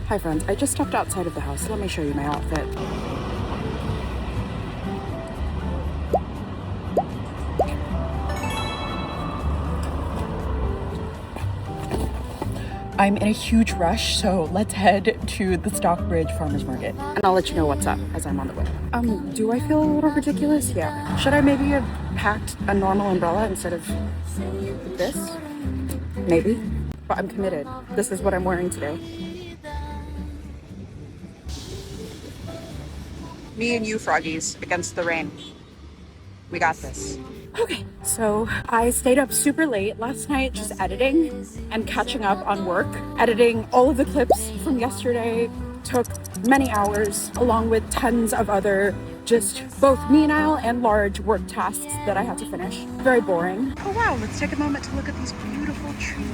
Hi friends, I just stepped outside of the house. Let me show you my outfit. I'm in a huge rush, so let's head to the Stockbridge Farmers Market. And I'll let you know what's up as I'm on the way. Do I feel a little ridiculous? Yeah. Should I maybe have packed a normal umbrella instead of this? Maybe. But I'm committed. This is what I'm wearing today. Me and you, froggies, against the rain. We got this. Okay, so I stayed up super late last night just editing and catching up on work. Editing all of the clips from yesterday took many hours, along with tons of other just both menial and large work tasks that I had to finish. Very boring. Oh wow, let's take a moment to look at these beautiful trees.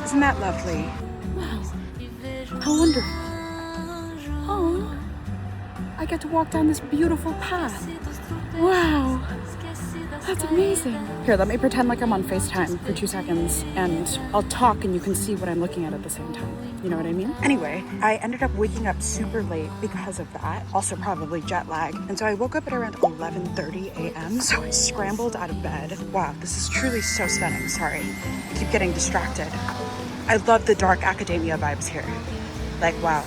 Isn't that lovely? Wow, how wonderful. Oh, I get to walk down this beautiful path. Wow. That's amazing. Here, let me pretend like I'm on FaceTime for 2 seconds and I'll talk and you can see what I'm looking at the same time. You know what I mean? Anyway, I ended up waking up super late because of that. Also probably jet lag. And so I woke up at around 11:30 a.m. So I scrambled out of bed. Wow, this is truly so stunning. Sorry, I keep getting distracted. I love the dark academia vibes here. Like, wow.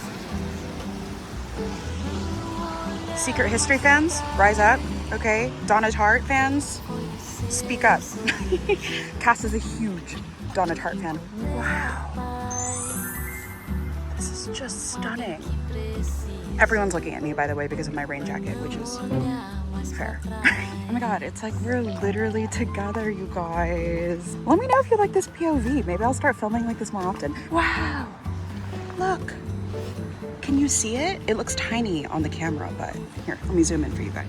Secret History fans, rise up. Okay, Donna Tartt fans, speak up. Cass is a huge Donna Tartt fan. Wow. This is just stunning. Everyone's looking at me, by the way, because of my rain jacket, which is fair. Oh my god, it's like we're literally together, you guys. Let me know if you like this POV. Maybe I'll start filming like this more often. Wow, look. Can you see it? It looks tiny on the camera, but here, let me zoom in for you guys.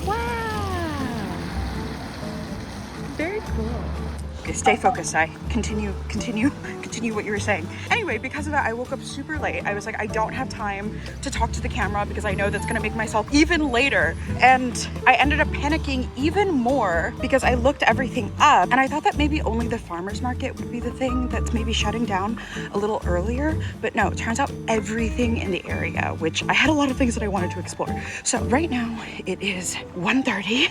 Wow. Very cool. Okay, stay focused. I continue what you were saying. Anyway, because of that, I woke up super late. I was like, I don't have time to talk to the camera because I know that's gonna make myself even later. And I ended up panicking even more because I looked everything up and I thought that maybe only the farmer's market would be the thing that's maybe shutting down a little earlier. But no, it turns out everything in the area, which I had a lot of things that I wanted to explore. So right now it is 1:30.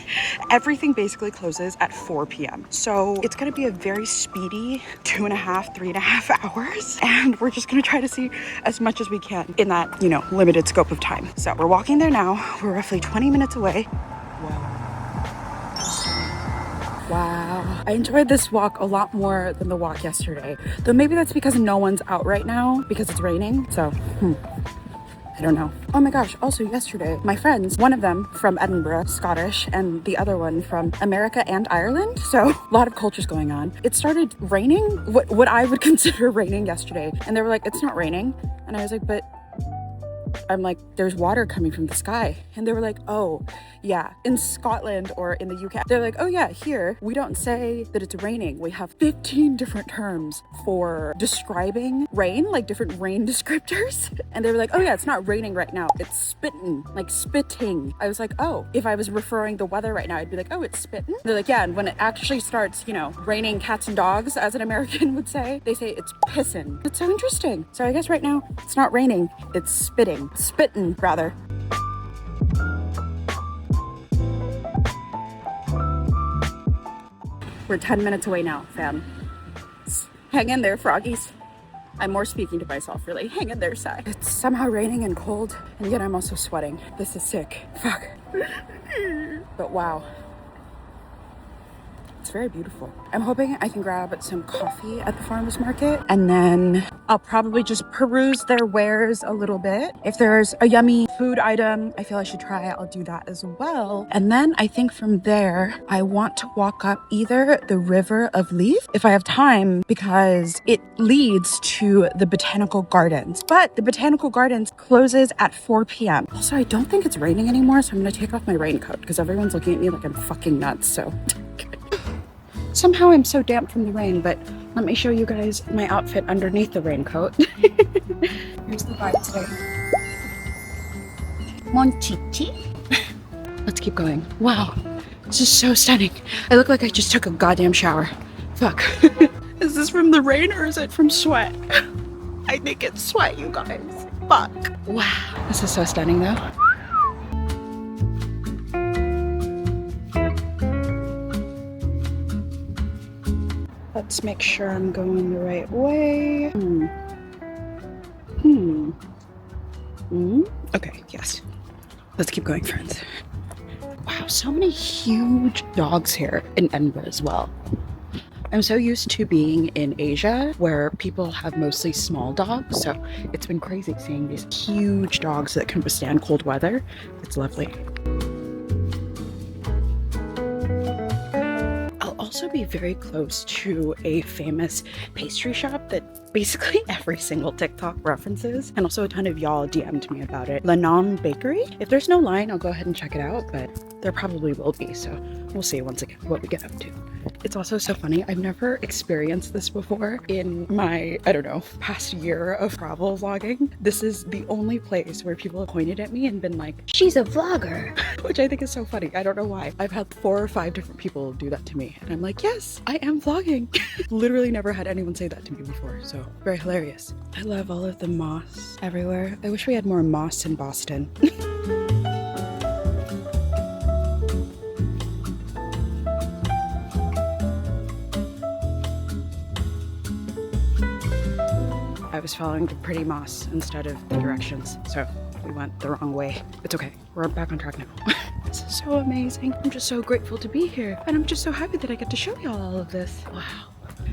Everything basically closes at 4 p.m. So it's gonna be a very speedy 3.5 hours, and we're just gonna try to see as much as we can in that, you know, limited scope of time. So we're walking there now. We're roughly 20 minutes away. Wow. I enjoyed this walk a lot more than the walk yesterday, though maybe that's because no one's out right now because it's raining. So I don't know. Oh my gosh, also yesterday, my friends, one of them from Edinburgh, Scottish, and the other one from America and Ireland, so a lot of cultures going on. It started raining, what I would consider raining yesterday, and they were like, it's not raining. And I was like, but I'm like, there's water coming from the sky. And they were like, oh yeah, in Scotland or in the UK, they're like, oh yeah, here we don't say that it's raining. We have 15 different terms for describing rain, like different rain descriptors. And they were like, oh yeah, it's not raining right now, it's spitting, like spitting. I was like, oh, if I was referring the weather right now, I'd be like, oh, it's spitting. They're like, yeah, and when it actually starts, you know, raining cats and dogs, as an American would say, they say it's pissin'. It's so interesting. So I guess right now it's not raining, it's spitting. Spittin', rather. We're 10 minutes away now, fam. Hang in there, froggies. I'm more speaking to myself, really. Hang in there, Sai. It's somehow raining and cold, and yet I'm also sweating. This is sick. Fuck. But wow. It's very beautiful. I'm hoping I can grab some coffee at the farmer's market, and then I'll probably just peruse their wares a little bit. If there's a yummy food item I feel I should try, I'll do that as well. And then I think from there, I want to walk up either the River of Leaf, if I have time, because it leads to the Botanical Gardens. But the Botanical Gardens closes at 4 p.m. Also, I don't think it's raining anymore, so I'm gonna take off my raincoat because everyone's looking at me like I'm fucking nuts, so. Somehow I'm so damp from the rain, but let me show you guys my outfit underneath the raincoat. Here's the vibe today. Mon chichi. Let's keep going. Wow, this is so stunning. I look like I just took a goddamn shower. Fuck. Is this from the rain or is it from sweat? I think it's sweat, you guys. Fuck. Wow. This is so stunning though. Let's make sure I'm going the right way. Okay, yes. Let's keep going, friends. Wow, so many huge dogs here in Edinburgh as well. I'm so used to being in Asia where people have mostly small dogs, so it's been crazy seeing these huge dogs that can withstand cold weather. It's lovely. I'll also be very close to a famous pastry shop that basically every single TikTok references, and also a ton of y'all DM'd me about it. Lenon Bakery. If there's no line, I'll go ahead and check it out, but there probably will be, so we'll see once again what we get up to. It's also so funny, I've never experienced this before in my, I don't know, past year of travel vlogging. This is the only place where people have pointed at me and been like, she's a vlogger, which I think is so funny. I don't know why. I've had 4 or 5 different people do that to me, and I'm like, yes, I am vlogging. Literally never had anyone say that to me before, so very hilarious. I love all of the moss everywhere. I wish we had more moss in Boston. I was following the pretty moss instead of the directions, so we went the wrong way. It's okay, we're back on track now. This is so amazing. I'm just so grateful to be here, and I'm just so happy that I get to show y'all all of this. Wow.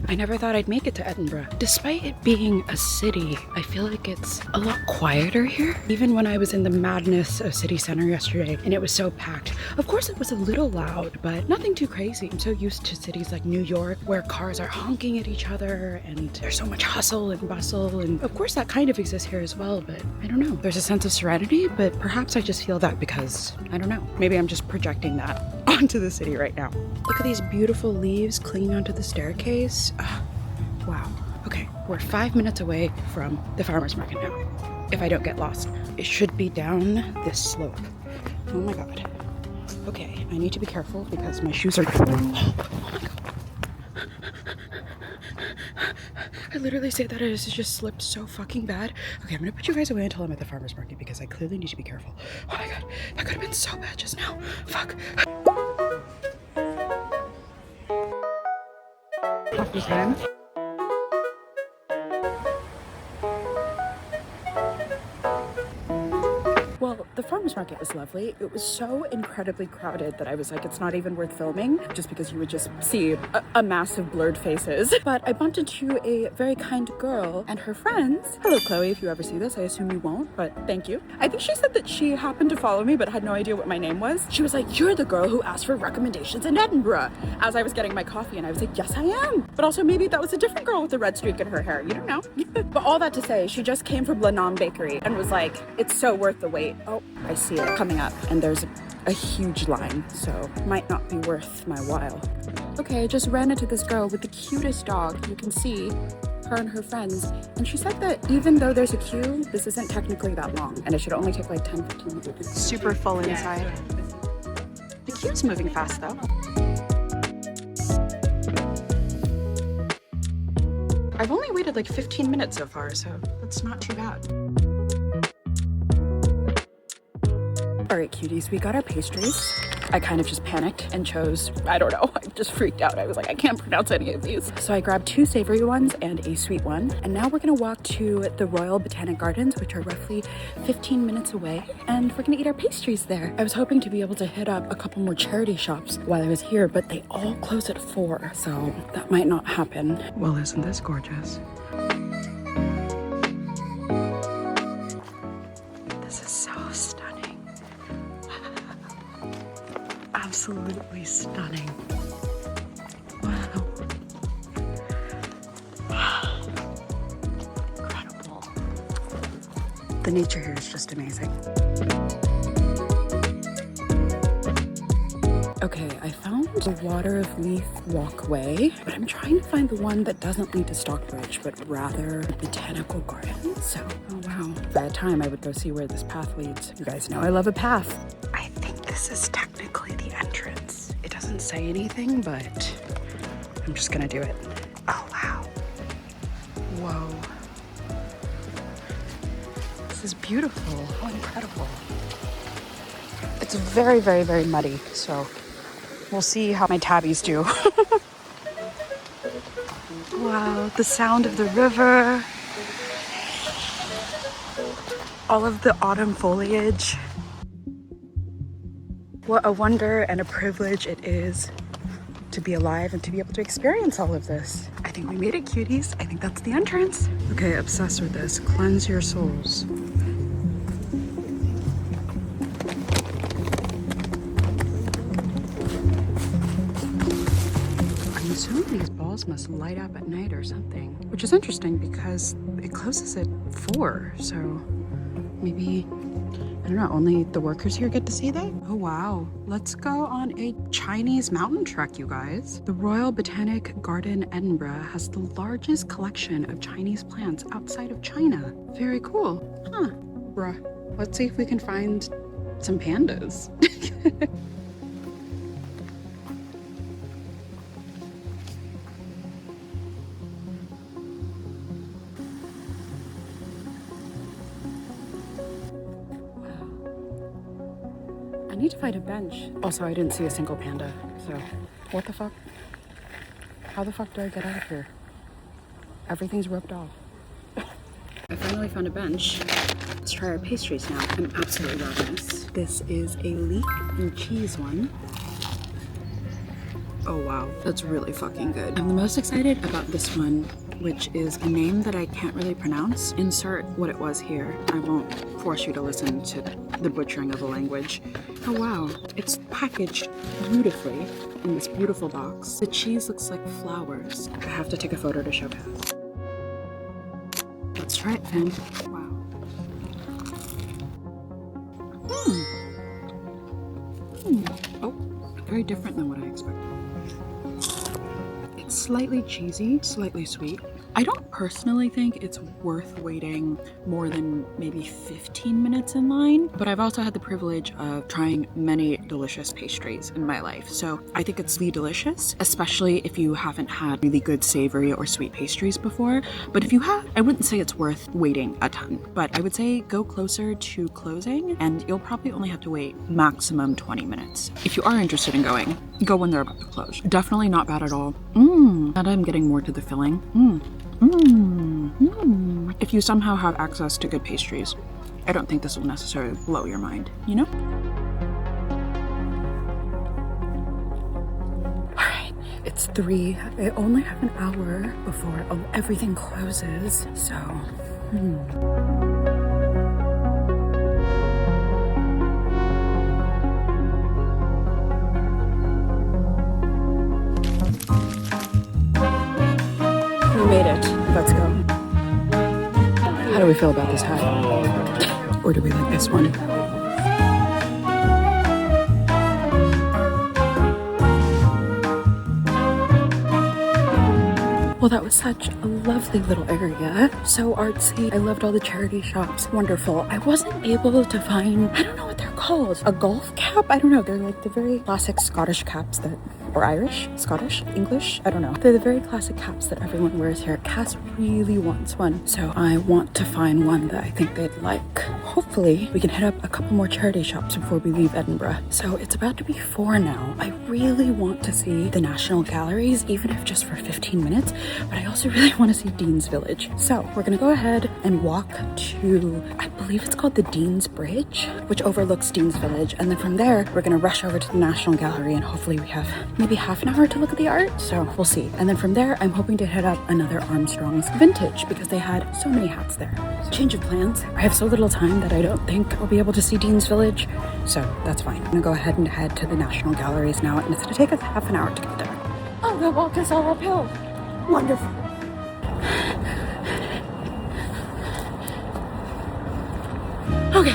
I never thought I'd make it to Edinburgh. Despite it being a city, I feel like it's a lot quieter here. Even when I was in the madness of city center yesterday and it was so packed, of course it was a little loud, but nothing too crazy. I'm so used to cities like New York where cars are honking at each other and there's so much hustle and bustle, and of course that kind of exists here as well, but I don't know. There's a sense of serenity, but perhaps I just feel that because, I don't know, maybe I'm just projecting that onto the city right now. Look at these beautiful leaves clinging onto the staircase. Wow. Okay, we're 5 minutes away from the farmer's market now. If I don't get lost, it should be down this slope. Oh my god. Okay, I need to be careful because my shoes are. Oh my god. I literally say that it just slipped so fucking bad. Okay, I'm gonna put you guys away until I'm at the farmer's market because I clearly need to be careful. Oh my god, that could have been so bad just now. Fuck. Happy time. Well, the farmer's market was lovely. It was so incredibly crowded that I was like, it's not even worth filming, just because you would just see a mass of blurred faces. But I bumped into a very kind girl and her friends. Hello, Chloe, if you ever see this. I assume you won't, but thank you. I think she said that she happened to follow me, but had no idea what my name was. She was like, you're the girl who asked for recommendations in Edinburgh, as I was getting my coffee, and I was like, yes, I am. But also maybe that was a different girl with a red streak in her hair. You don't know. But all that to say, she just came from Lenon Bakery and was like, it's so worth the wait. Oh, I see it coming up, and there's a huge line, so might not be worth my while. Okay, I just ran into this girl with the cutest dog. You can see her and her friends, and she said that even though there's a queue, this isn't technically that long, and it should only take like 10-15 minutes. Super full inside. The queue's moving fast though. I've only waited like 15 minutes so far, so that's not too bad. All right, cuties, we got our pastries. I kind of just panicked and chose, I don't know, I just freaked out. I was like, I can't pronounce any of these. So I grabbed 2 savory ones and a sweet one. And now we're gonna walk to the Royal Botanic Gardens, which are roughly 15 minutes away. And we're gonna eat our pastries there. I was hoping to be able to hit up a couple more charity shops while I was here, but they all close at 4, so that might not happen. Well, isn't this gorgeous? This is so stunning. Absolutely stunning. Wow. Incredible. The nature here is just amazing. Okay, I found the Water of Leith walkway, but I'm trying to find the one that doesn't lead to Stockbridge, but rather Botanical Gardens. So, oh wow. If I had time, I would go see where this path leads. You guys know I love a path. I think this is technically the entrance. It doesn't say anything, but I'm just gonna do it. Oh wow. Whoa. This is beautiful. How incredible. It's very, very, very muddy, so we'll see how my tabbies do. Wow, the sound of the river. All of the autumn foliage. What a wonder and a privilege it is to be alive and to be able to experience all of this. I think we made it, cuties. I think that's the entrance. Okay, obsessed with this. Cleanse your souls. I'm assuming these balls must light up at night or something, which is interesting because it closes at 4, so maybe, I don't know, only the workers here get to see that? Oh wow, let's go on a Chinese mountain trek, you guys. The Royal Botanic Garden Edinburgh has the largest collection of Chinese plants outside of China. Very cool. Huh, bruh. Let's see if we can find some pandas. I need to find a bench. Also, I didn't see a single panda, so what the fuck? How the fuck do I get out of here? Everything's roped off. I finally found a bench. Let's try our pastries now. I'm absolutely loving this. This is a leek and cheese one. Oh wow, that's really fucking good. I'm the most excited about this one, which is a name that I can't really pronounce. Insert what it was here. I won't force you to listen to the butchering of the language. Oh wow, it's packaged beautifully in this beautiful box. The cheese looks like flowers. I have to take a photo to show Cass. Let's try it, fam. Wow. Oh, very different than what I expected. It's slightly cheesy, slightly sweet. I don't personally think it's worth waiting more than maybe 15 minutes in line, but I've also had the privilege of trying many delicious pastries in my life. So I think it's really delicious, especially if you haven't had really good savory or sweet pastries before. But if you have, I wouldn't say it's worth waiting a ton, but I would say go closer to closing and you'll probably only have to wait maximum 20 minutes. If you are interested in going, go when they're about to close. Definitely not bad at all. And I'm getting more to the filling. If you somehow have access to good pastries, I don't think this will necessarily blow your mind, you know? Alright, it's 3. I only have an hour before everything closes, so... We made it. Let's go. How do we feel about this hat? Or do we like this one? Well, that was such a lovely little area. So artsy. I loved all the charity shops. Wonderful. I wasn't able to find, I don't know what they're called. A golf cap? I don't know. They're like the very classic Scottish caps that, or Irish, Scottish, English, I don't know. They're the very classic caps that everyone wears here. Cass really wants one, so I want to find one that I think they'd like. Hopefully, we can hit up a couple more charity shops before we leave Edinburgh. So it's about to be 4 now. I really want to see the National Galleries, even if just for 15 minutes, but I also really want to see Dean's Village. So we're gonna go ahead and walk to, I believe it's called the Dean's Bridge, which overlooks Dean's Village, and then from there, we're gonna rush over to the National Gallery, and hopefully we have maybe half an hour to look at the art, so we'll see. And then from there, I'm hoping to hit up another Armstrong's Vintage because they had so many hats there. Change of plans. I have so little time that I don't think I'll be able to see Dean's Village, so that's fine. I'm gonna go ahead and head to the National Galleries now, and it's gonna take us half an hour to get there. Oh, the walk is all uphill. Wonderful. Okay,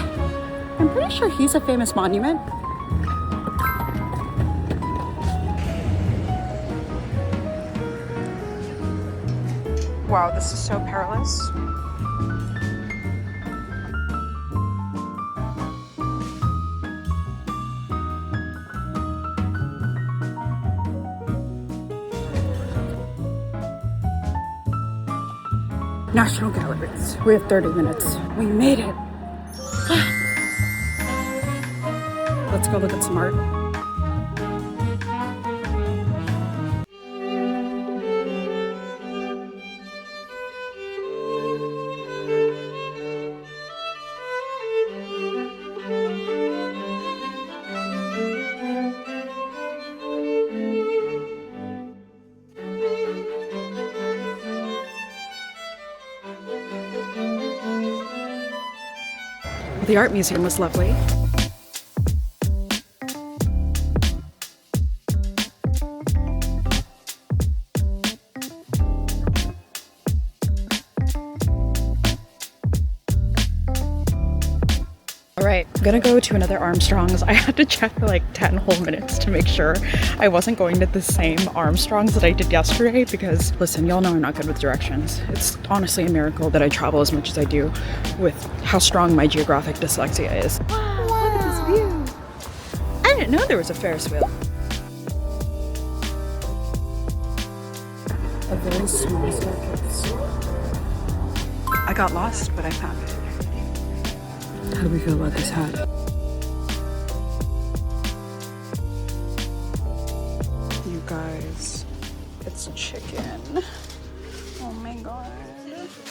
I'm pretty sure he's a famous monument. Wow, this is so perilous. National Galleries. We have 30 minutes. We made it. Let's go look at some art. The art museum was lovely. Alright, I'm gonna go to another Armstrong's. I had to check for like 10 whole minutes to make sure I wasn't going to the same Armstrong's that I did yesterday because, listen, y'all know I'm not good with directions. It's honestly a miracle that I travel as much as I do with how strong my geographic dyslexia is. Wow, look at this view! I didn't know there was a Ferris wheel. A very small staircase. I got lost, but I found it. How do we feel about this hat? You guys, it's chicken. Oh my god.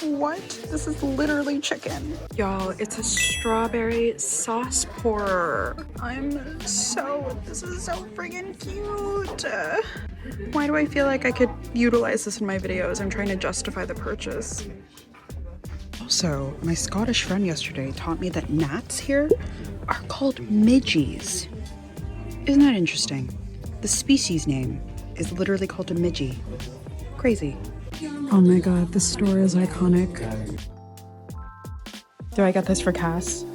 What? This is literally chicken. Y'all, it's a strawberry sauce pourer. This is so friggin' cute. Why do I feel like I could utilize this in my videos? I'm trying to justify the purchase. Also, my Scottish friend yesterday taught me that gnats here are called midgies. Isn't that interesting? The species name is literally called a midgie. Crazy. Oh my god, this store is iconic. Do I get this for Cass?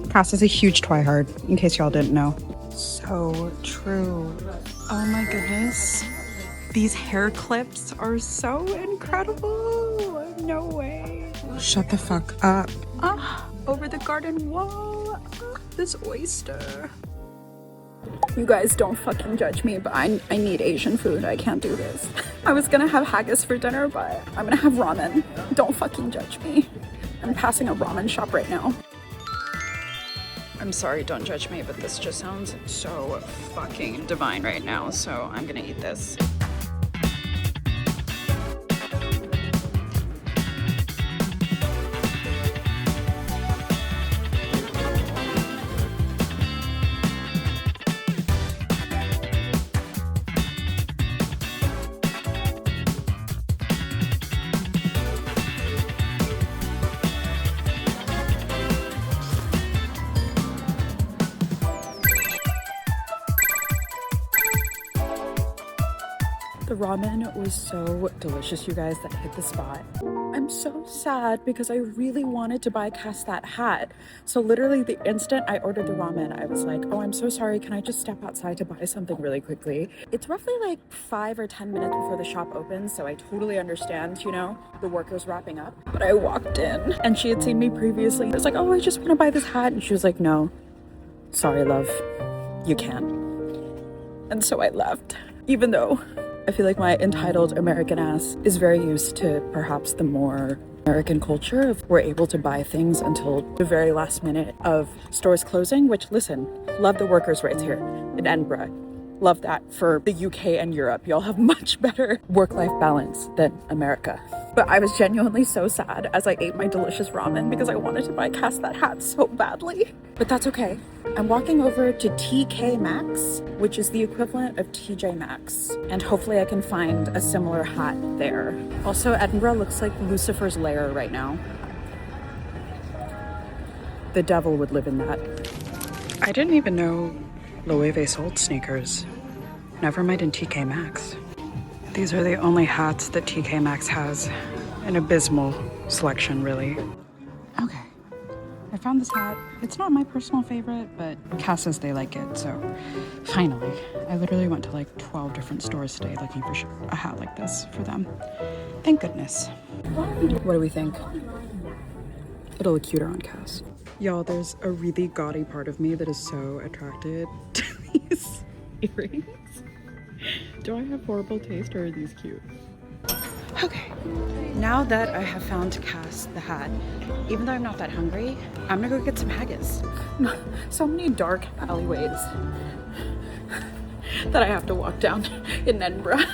Cass is a huge twihard, in case y'all didn't know. So true. Oh my goodness. These hair clips are so incredible. No way. Shut the fuck up. Over the garden wall. This oyster. You guys don't fucking judge me, but I need Asian food. I can't do this. I was gonna have haggis for dinner, but I'm gonna have ramen. Don't fucking judge me. I'm passing a ramen shop right now. I'm sorry, don't judge me, but this just sounds so fucking divine right now, so I'm gonna eat this. The ramen was so delicious, you guys, that hit the spot. I'm so sad because I really wanted to buy Cass that hat. So literally the instant I ordered the ramen, I was like, oh, I'm so sorry. Can I just step outside to buy something really quickly? It's roughly like 5 or 10 minutes before the shop opens. So I totally understand, you know, the workers wrapping up. But I walked in and she had seen me previously. I was like, oh, I just want to buy this hat. And she was like, no, sorry, love, you can't. And so I left, even though I feel like my entitled American ass is very used to perhaps the more American culture of we're able to buy things until the very last minute of stores closing, which, listen, love the workers' rights here in Edinburgh. Love that for the UK and Europe. Y'all have much better work-life balance than America. But I was genuinely so sad as I ate my delicious ramen because I wanted to buy Cass that hat so badly. But that's okay. I'm walking over to TK Maxx, which is the equivalent of TJ Maxx. And hopefully I can find a similar hat there. Also, Edinburgh looks like Lucifer's lair right now. The devil would live in that. I didn't even know Loewe sold sneakers. Never mind in TK Maxx. These are the only hats that TK Maxx has. An abysmal selection, really. Okay, I found this hat. It's not my personal favorite, but Cass says they like it, so finally. I literally went to like 12 different stores today looking for a hat like this for them. Thank goodness. What do we think? It'll look cuter on Cass. Y'all, there's a really gaudy part of me that is so attracted to these earrings. Do I have horrible taste or are these cute? Okay, now that I have found Cass the hat, even though I'm not that hungry, I'm gonna go get some haggis. So many dark alleyways that I have to walk down in Edinburgh.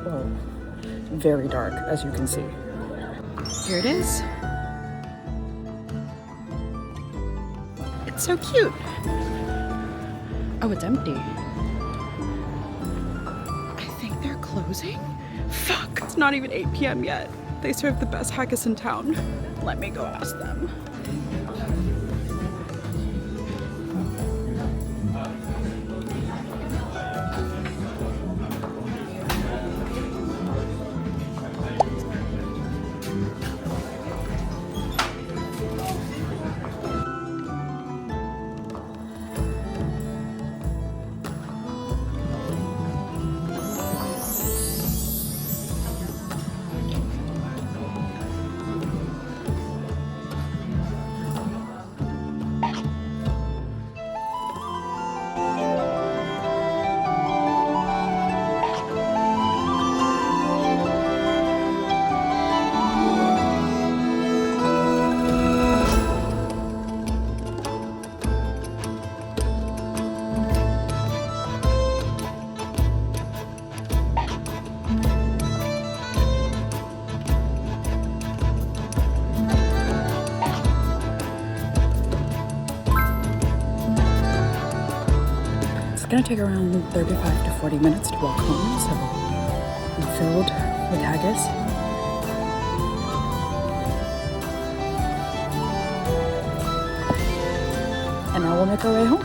Oh, very dark, as you can see. Here it is. It's so cute. Oh, it's empty. I think they're closing. Fuck, it's not even 8 p.m. yet. They serve the best haggis in town. Let me go ask them. It's gonna take around 35 to 40 minutes to walk home, so I'm filled with haggis. And now we'll make our way home.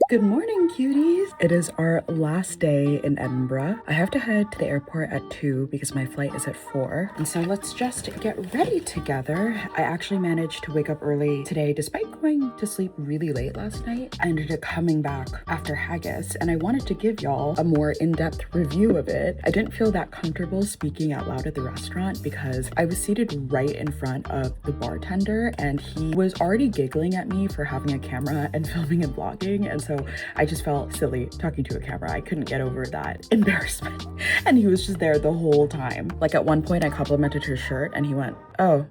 Good morning, cuties. It is our last day in Edinburgh. I have to head to the airport at 2 because my flight is at 4. And so let's just get ready together. I actually managed to wake up early today despite going to sleep really late last night. I ended up coming back after haggis and I wanted to give y'all a more in-depth review of it. I didn't feel that comfortable speaking out loud at the restaurant because I was seated right in front of the bartender and he was already giggling at me for having a camera and filming and vlogging. And so I just felt silly talking to a camera. I couldn't get over that embarrassment. And he was just there the whole time. Like at one point I complimented her shirt and he went, "Oh."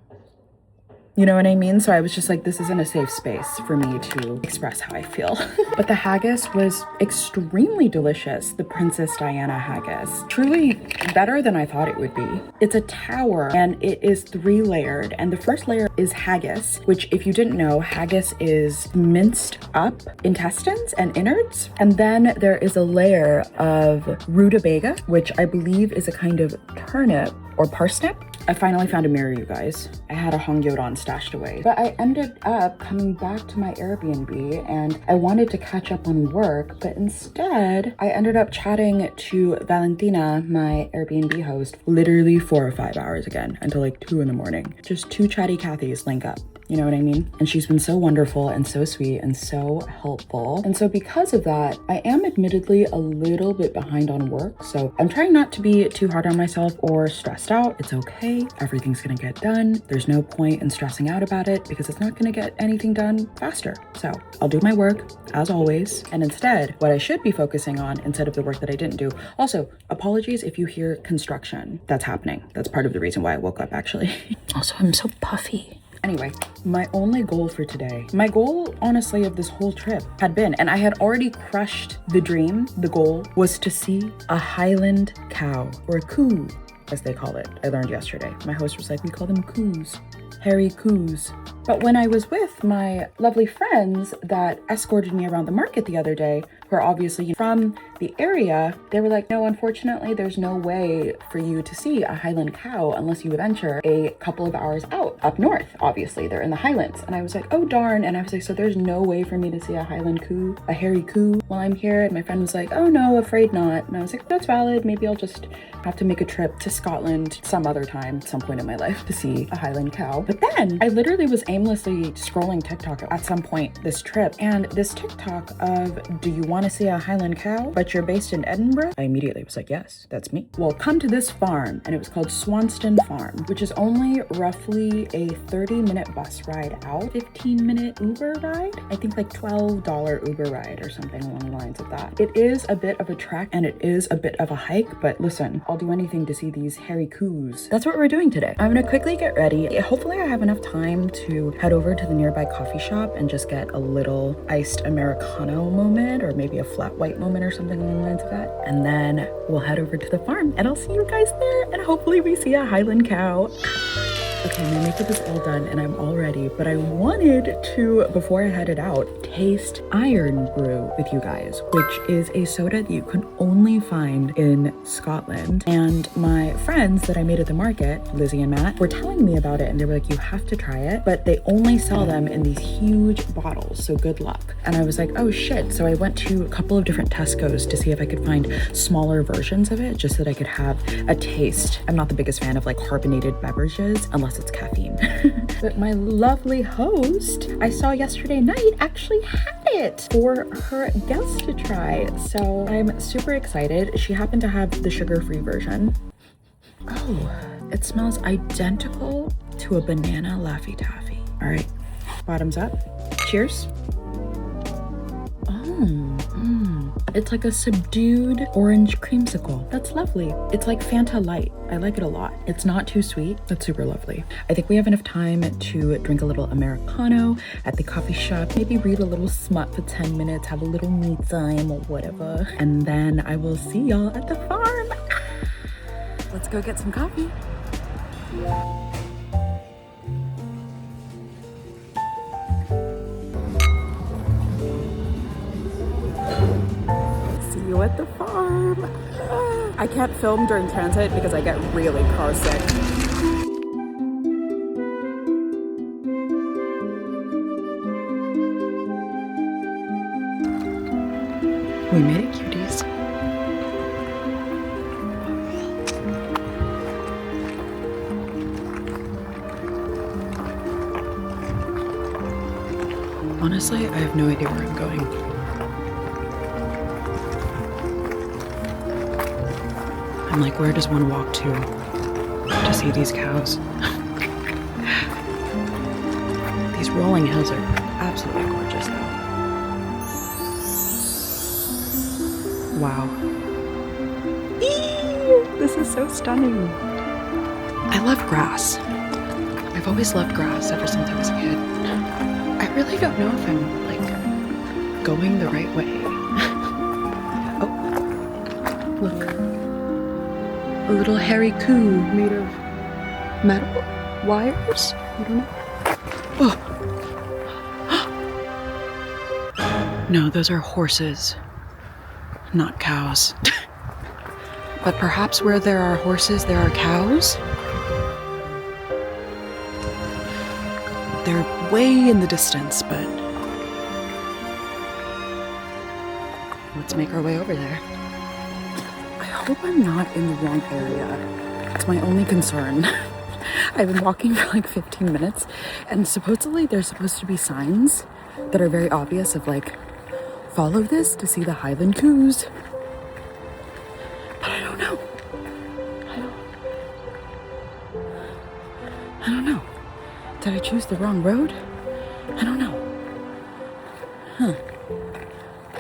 You know what I mean? So I was just like, this isn't a safe space for me to express how I feel. But the haggis was extremely delicious. The Princess Diana haggis. Truly better than I thought it would be. It's a tower and it is 3-layered. And the first layer is haggis, which if you didn't know, haggis is minced up intestines and innards. And then there is a layer of rutabaga, which I believe is a kind of turnip or parsnip. I finally found a mirror, you guys. I had a hongyodan stashed away. But I ended up coming back to my Airbnb and I wanted to catch up on work, but instead I ended up chatting to Valentina, my Airbnb host, literally 4 or 5 hours again until like 2 in the morning. Just 2 chatty Cathys link up. You know what I mean? And she's been so wonderful and so sweet and so helpful. And so because of that, I am admittedly a little bit behind on work. So I'm trying not to be too hard on myself or stressed out. It's okay. Everything's gonna get done. There's no point in stressing out about it because it's not gonna get anything done faster. So I'll do my work as always. And instead, what I should be focusing on instead of the work that I didn't do. Also, apologies if you hear construction. That's happening. That's part of the reason why I woke up actually. Also, I'm so puffy. Anyway, my only goal for today, my goal honestly of this whole trip had been, and I had already crushed the dream, the goal was to see a Highland cow, or a coo as they call it. I learned yesterday. My host was like, we call them coos, hairy coos. But when I was with my lovely friends that escorted me around the market the other day, who are obviously from the area, they were like, no, unfortunately, there's no way for you to see a Highland cow unless you venture a couple of hours out, up north, obviously, they're in the Highlands. And I was like, oh darn. And I was like, so there's no way for me to see a Highland coo, a hairy coo while I'm here? And my friend was like, oh no, afraid not. And I was like, that's valid. Maybe I'll just have to make a trip to Scotland some other time, some point in my life to see a Highland cow. But then I literally was aimlessly scrolling TikTok at some point this trip, and this TikTok of, do you want want to see a Highland cow, but you're based in Edinburgh? I immediately was like, yes, that's me. Well, come to this farm, and it was called Swanston Farm, which is only roughly a 30-minute bus ride out, 15-minute Uber ride. I think like $12 Uber ride or something along the lines of that. It is a bit of a trek and it is a bit of a hike, but listen, I'll do anything to see these hairy coos. That's what we're doing today. I'm gonna quickly get ready. Hopefully I have enough time to head over to the nearby coffee shop and just get a little iced Americano moment, or maybe a flat white moment or something along the lines of that. And then we'll head over to the farm and I'll see you guys there, and hopefully we see a Highland cow. Okay, my makeup is all done and I'm all ready, but I wanted to, before I headed out, taste Iron Brew with you guys, which is a soda that you can only find in Scotland. And my friends that I made at the market, Lizzie and Matt, were telling me about it and they were like, you have to try it, but they only sell them in these huge bottles, so good luck. And I was like, oh shit. So I went to a couple of different Tesco's to see if I could find smaller versions of it, just so that I could have a taste. I'm not the biggest fan of like carbonated beverages, unless it's caffeine. But my lovely host, I saw yesterday night, actually had it for her guests to try. So I'm super excited. She happened to have the sugar-free version. Oh, it smells identical to a banana Laffy Taffy. All right, bottoms up. Cheers. It's like a subdued orange creamsicle. That's lovely. It's like Fanta Light. I like it a lot. It's not too sweet. That's super lovely. I think we have enough time to drink a little Americano at the coffee shop, maybe read a little smut for 10 minutes, have a little me time or whatever. And then I will see y'all at the farm. Let's go get some coffee. You at the farm. I can't film during transit because I get really car sick. We made it, cuties. Honestly, I have no idea where I'm going. I'm like, where does one walk to see these cows? These rolling hills are absolutely gorgeous though. Wow. Eee, this is so stunning. I love grass. I've always loved grass ever since I was a kid. I really don't know if I'm like going the right way. Oh, look. A little hairy coo made of metal wires? I don't know. Oh. No, those are horses, not cows. But perhaps where there are horses, there are cows? They're way in the distance, but let's make our way over there. I hope I'm not in the wrong area. It's my only concern. I've been walking for like 15 minutes and supposedly there's supposed to be signs that are very obvious of like, follow this to see the Highland coos. But I don't know. I don't know. Did I choose the wrong road? I don't know. Huh.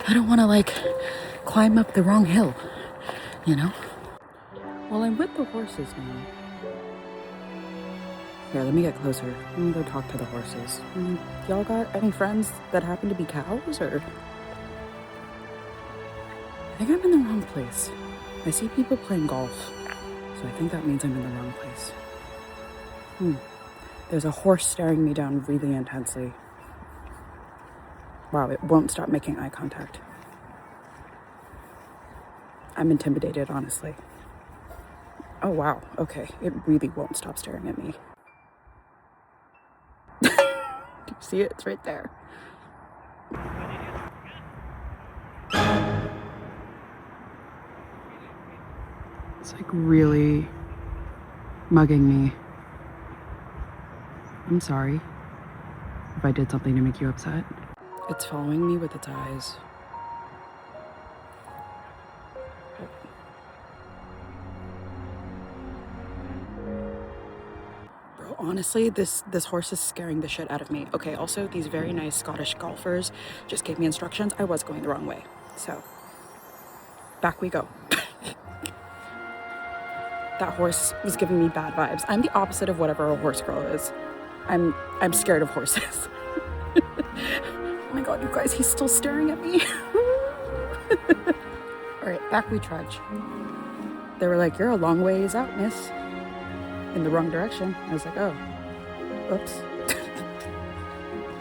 I don't want to like climb up the wrong hill. You know? Well, I'm with the horses now. Here, let me get closer. Let me go talk to the horses. Y'all got any friends that happen to be cows, or? I think I'm in the wrong place. I see people playing golf, so I think that means I'm in the wrong place. There's a horse staring me down really intensely. Wow, it won't stop making eye contact. I'm intimidated, honestly. Oh, wow. Okay. It really won't stop staring at me. Do you see it? It's right there. It's like really mugging me. I'm sorry if I did something to make you upset. It's following me with its eyes. honestly, this horse is scaring the shit out of me. Okay, also these very nice Scottish golfers just gave me instructions. I was going the wrong way, so back we go. That horse was giving me bad vibes. I'm the opposite of whatever a horse girl is. I'm scared of horses. Oh my god, you guys, he's still staring at me. All right, back we trudge. They were like, "You're a long ways out, miss." In the wrong direction. I was like, "Oh, oops."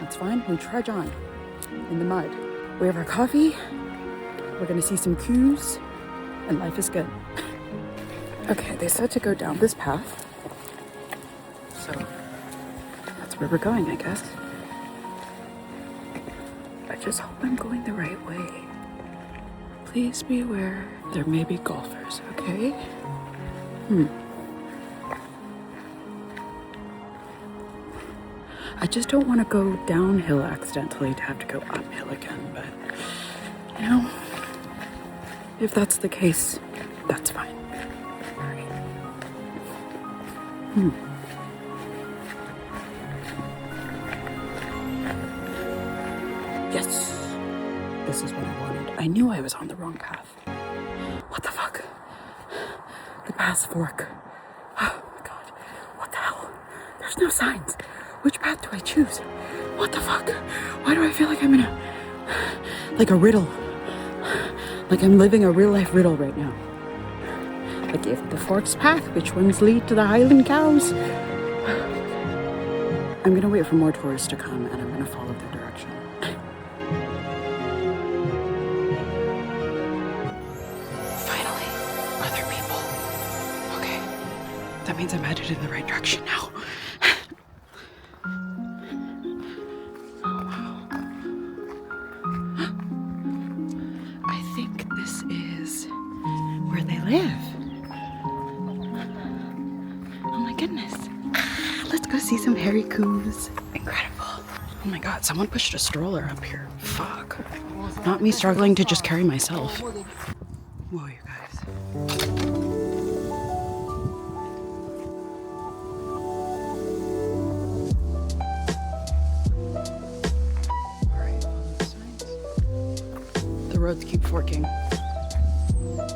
That's fine. We trudge on in the mud. We have our coffee. We're gonna see some coos, and life is good. Okay, they said to go down this path, so that's where we're going, I guess. I just hope I'm going the right way. Please be aware there may be golfers, okay? I just don't want to go downhill accidentally to have to go uphill again, but, you know, if that's the case, that's fine. All right. Yes. This is what I wanted. I knew I was on the wrong path. What the fuck? The path's fork. Oh my god. What the hell? There's no signs. Which path do I choose? What the fuck? Why do I feel like I'm in like a riddle? Like I'm living a real life riddle right now. Like if the forks path, which ones lead to the Highland cows? I'm gonna wait for more tourists to come and I'm gonna follow their direction. Finally, other people. Okay, that means I'm headed in the right direction now. Oh wow. I think this is where they live. Oh my goodness. Let's go see some hairy coos. Incredible. Oh my god, someone pushed a stroller up here. Fuck. Not me struggling to just carry myself. Whoa, you guys. Alright, follow the signs. The roads keep forking. And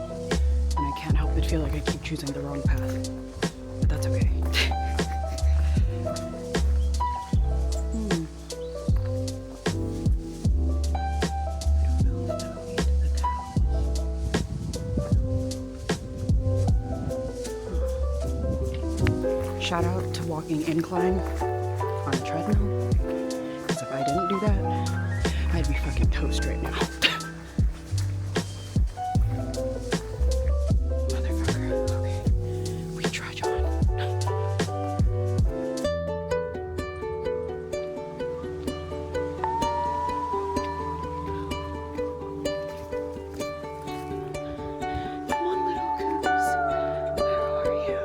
I can't help but feel like I keep choosing the wrong path. But that's okay. Shout out to walking incline on a treadmill, because if I didn't do that, I'd be fucking toast right now. Motherfucker, okay, we trudge on. Come on, little coos, where are you?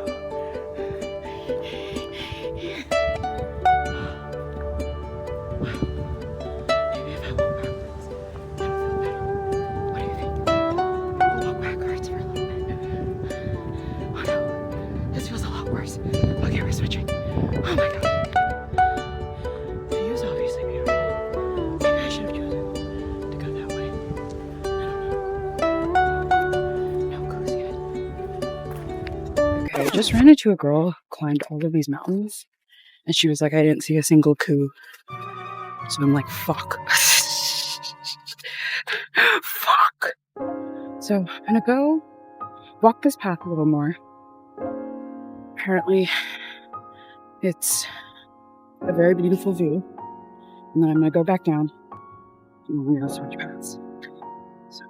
Okay, we're switching. Oh my god. The view is obviously beautiful. Maybe I should have chosen to go that way. I don't know. No coos yet. Okay, I just ran into a girl, climbed all of these mountains, and she was like, I didn't see a single coo. So I'm like, fuck. Fuck. So I'm gonna go walk this path a little more. Apparently, it's a very beautiful view. And then I'm gonna go back down and we're gonna switch paths. So.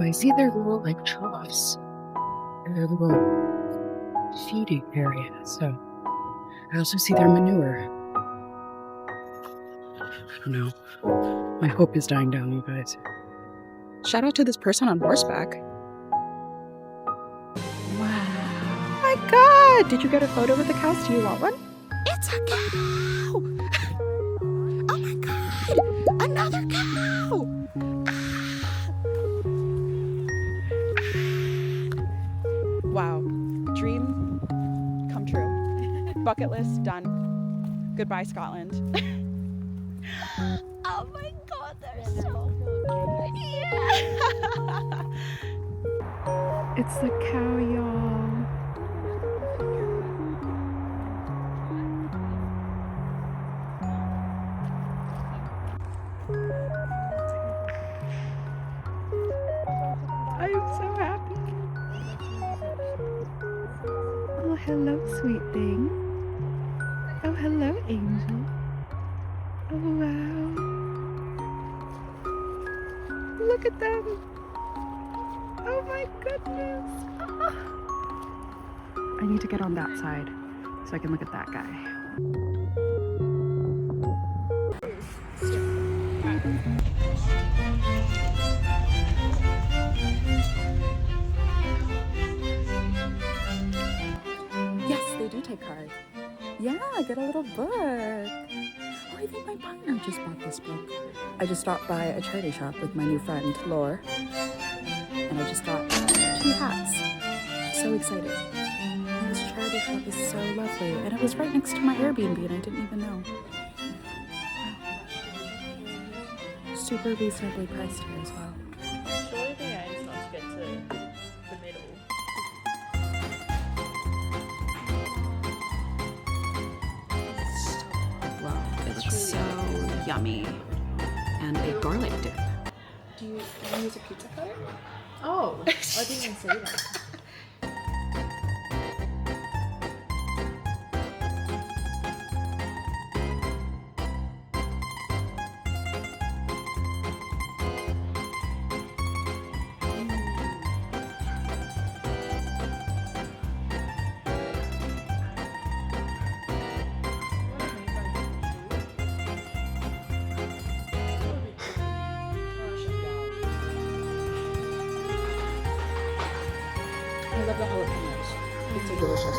I see their little like troughs, their little feeding area. So I also see their manure. I don't know. My hope is dying down, you guys. Shout out to this person on horseback. Wow. Oh my God! Did you get a photo with the cows? Do you want one? It's a cow! Oh my God! Another cow! Wow. Dream come true. Bucket list done. Goodbye, Scotland. Oh my God, they're so yeah! It's the cow, y'all. I'm so happy. Oh, hello, sweet thing. Oh, hello, angel. Oh, wow. Look at them. Oh my goodness. Ah. I need to get on that side so I can look at that guy. Yes, they do take cards. Yeah, get a little book. Oh, I think my partner just bought this book. I just stopped by a charity shop with my new friend, Laura, and I just got 2 hats. So excited. This charity shop is so lovely, and it was right next to my Airbnb, and I didn't even know. Wow. Super reasonably priced here as well. Surely the aim is not to get to the middle. Wow, it looks so yummy. And a garlic dip. Do you use a pizza cutter? Oh, I didn't even see that. I love the jalapenos. It's delicious.